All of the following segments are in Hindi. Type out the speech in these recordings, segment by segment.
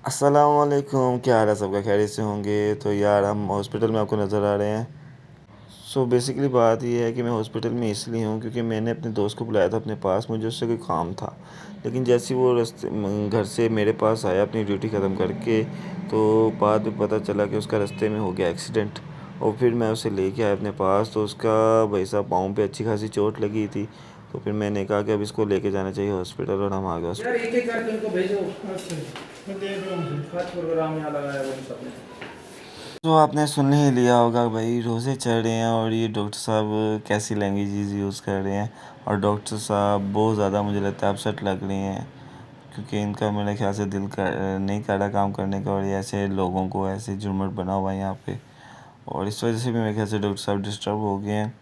अस्सलामुअलैकुम, क्या हाल है सबका? खैरियत से होंगे। तो यार हम हॉस्पिटल में आपको नज़र आ रहे हैं। बेसिकली बात ये है कि मैं हॉस्पिटल में इसलिए हूँ क्योंकि मैंने अपने दोस्त को बुलाया था अपने पास, मुझे उससे कोई काम था। लेकिन जैसे ही वो घर से मेरे पास आया अपनी ड्यूटी ख़त्म करके, तो बाद में पता चला कि उसका रास्ते में हो गया एक्सीडेंट। और फिर मैं उसे लेके आया अपने पास, तो उसका भाई साहब पाँव पे अच्छी खासी चोट लगी थी। तो फिर मैंने कहा कि अब इसको लेके जाना चाहिए हॉस्पिटल, और हम आ गए यार हॉस्पिटल। एक एक करके उनको भेजो। अच्छा, मैं देख रहा हूँ खास प्रोग्राम यहाँ लगाया है वो सबने। तो आपने सुन ही लिया होगा भाई, रोज़े चढ़ रहे हैं और ये डॉक्टर साहब कैसी लैंग्वेज यूज़ कर रहे हैं। और डॉक्टर साहब बहुत ज़्यादा मुझे लगता है अपसेट लग रहे हैं, क्योंकि इनका मेरे ख्याल से दिल कर नहीं कर रहा काम करने का, और ये ऐसे लोगों को ऐसे जुर्मट बना हुआ है यहाँ पे। और इस वजह से भी मेरे ख्याल से डॉक्टर साहब डिस्टर्ब हो गए हैं।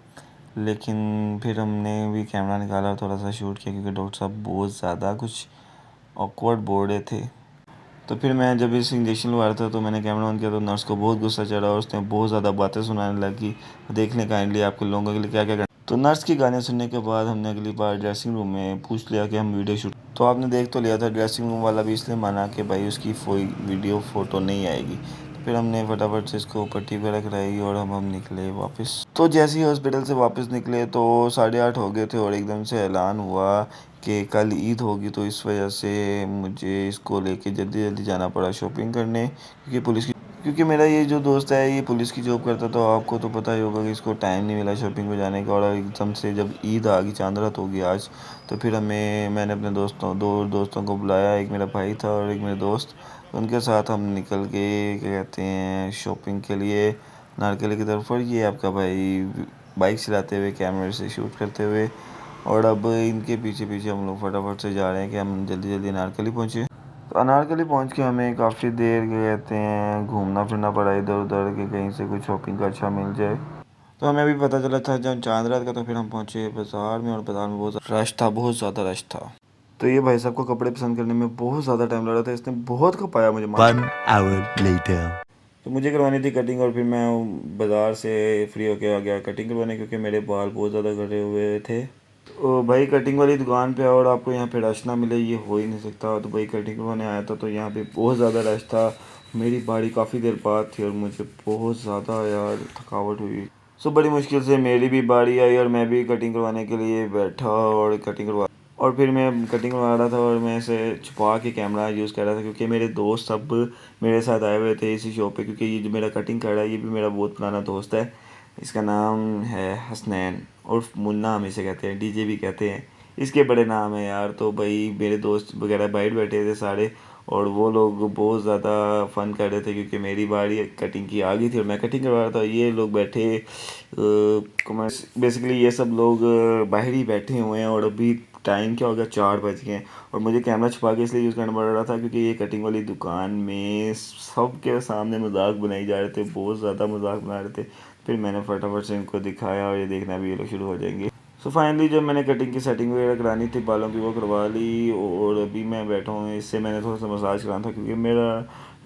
लेकिन फिर हमने भी कैमरा निकाला और थोड़ा सा शूट किया, क्योंकि डॉक्टर साहब बहुत ज़्यादा कुछ ऑकवर्ड बोल रहे थे। तो फिर मैं जब इस इंजेक्शन लगा रहा था तो मैंने कैमरा ऑन किया, तो नर्स को बहुत गुस्सा चढ़ा और उसने बहुत ज़्यादा बातें सुनाने लगी। देख लें काइंडली आपके लोगों के लिए क्या क्या करना। तो नर्स की गाने सुनने के बाद हमने अगली बार ड्रेसिंग रूम में पूछ लिया कि हम वीडियो शूट। तो आपने देख तो लिया था, ड्रेसिंग रूम वाला भी इसलिए माना कि भाई उसकी कोई वीडियो फ़ोटो नहीं आएगी। तो फिर हमने फटाफट से इसको पट्टी वगैरह कराई और हम निकले वापस। तो जैसे ही हॉस्पिटल से वापस निकले तो 8:30 हो गए थे, और एकदम से ऐलान हुआ कि कल ईद होगी। तो इस वजह से मुझे इसको लेके जल्दी जल्दी जाना पड़ा शॉपिंग करने, क्योंकि मेरा ये जो दोस्त है ये पुलिस की जॉब करता, तो आपको तो पता ही होगा कि इसको टाइम नहीं मिला शॉपिंग पे जाने का। और एकदम से जब ईद आ गई, चांद रात होगी आज, तो फिर मैंने अपने दो दोस्तों को बुलाया, एक मेरा भाई था और एक मेरे दोस्त। उनके साथ हम निकल के क्या कहते हैं शॉपिंग के लिए नारकली की तरफ। और ये आपका भाई बाइक चलाते हुए कैमरे से शूट करते हुए, और अब इनके पीछे पीछे हम लोग फटाफट से जा रहे हैं कि हम जल्दी जल्दी अनारकली पहुँचे। तो अनारकली पहुँच के हमें काफ़ी देर क्या कहते हैं घूमना फिरना पड़ा इधर उधर, कि कहीं से कुछ शॉपिंग का अच्छा मिल जाए। तो हमें अभी पता चला था जब चांद रात का, तो फिर हम पहुँचे बाज़ार में, और बाज़ार में बहुत रश था, बहुत ज़्यादा रश था। तो ये भाई साहब को कपड़े पसंद करने में बहुत ज़्यादा टाइम लग रहा था, इसने बहुत खपाया मुझे। 1 hour later। तो मुझे करवानी थी कटिंग, और फिर मैं बाज़ार से फ्री होके आ गया कटिंग करवाने, क्योंकि मेरे बाल बहुत ज़्यादा झड़े हुए थे। तो भाई कटिंग वाली दुकान पे और आपको यहाँ पे रश ना मिले ये हो ही नहीं सकता। तो भाई कटिंग करवाने आया था, तो यहाँ पे बहुत ज़्यादा रश था। मेरी बारी काफ़ी देर बाद थी और मुझे बहुत ज़्यादा यार थकावट हुई। बड़ी मुश्किल से मेरी भी बारी आई, और मैं भी कटिंग करवाने के लिए बैठा और कटिंग करवा। और फिर मैं कटिंग करवा रहा था, और मैं इसे छुपा के कैमरा यूज़ कर रहा था, क्योंकि मेरे दोस्त सब मेरे साथ आए हुए थे इसी शॉप पे। क्योंकि ये जो मेरा कटिंग कर रहा है ये भी मेरा बहुत पुराना दोस्त है। इसका नाम है हसनैन, उर्फ मुन्ना हम इसे कहते हैं, डीजे भी कहते हैं। इसके बड़े नाम है यार। तो भाई मेरे दोस्त वगैरह बाइट बैठे थे सारे, और वो लोग बहुत ज़्यादा फ़न कर रहे थे, क्योंकि मेरी बारी कटिंग की आ गई थी और मैं कटिंग करवा रहा था। ये लोग बैठे कॉमर्स, बेसिकली ये सब लोग बाहर ही बैठे हुए हैं। और अभी टाइम क्या हो गया, 4 बज गए हैं। और मुझे कैमरा छुपा के इसलिए यूज़ करना पड़ रहा था, क्योंकि ये कटिंग वाली दुकान में सबके सामने मजाक बनाई जा रहे थे, बहुत ज़्यादा मजाक बना रहे थे। फिर मैंने फटाफट से इनको दिखाया, और ये देखना भी ये लोग शुरू हो जाएंगे। फाइनली जब मैंने कटिंग की सेटिंग वगैरह करानी थी बालों की, वो करवा ली। और अभी मैं बैठा हूँ, इससे मैंने थोड़ा सा मसाज कराना था, क्योंकि मेरा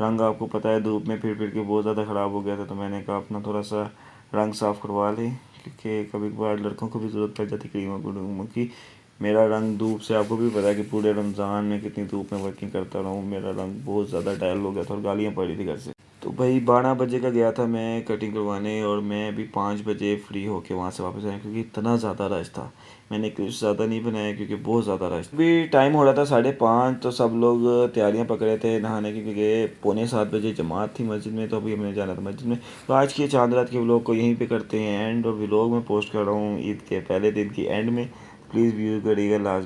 रंग आपको पता है धूप में फिर के बहुत ज़्यादा ख़राब हो गया था। तो मैंने कहा अपना थोड़ा सा रंग साफ़ करवा लें, क्योंकि कभी कभार लड़कों को भी ज़रूरत पड़ जाती क्रीमों क्रीमों की। मेरा रंग धूप से आपको भी पता है कि पूरे रमज़ान में कितनी धूप में वर्किंग करता रहा हूँ, मेरा रंग बहुत ज़्यादा डल हो गया था और गालियाँ पड़ी थी घर से। तो भाई 12 बजे का गया था मैं कटिंग करवाने, और मैं अभी 5 बजे फ्री होके वहाँ से वापस आया, क्योंकि इतना ज़्यादा रश था। मैंने कुछ ज़्यादा नहीं बनाया क्योंकि बहुत ज़्यादा रश था। अभी टाइम हो रहा था 5:30, तो सब लोग तैयारियां पकड़े थे नहाने की, क्योंकि पौने 7 बजे जमात थी मस्जिद में। तो अभी हमने जाना था मस्जिद में। तो आज की चांद रात के व्लॉग को यहीं पे करते हैं एंड, और व्लॉग में पोस्ट कर रहा हूँ ईद के पहले दिन की एंड में। प्लीज़ व्यू करिएगा लाजमी।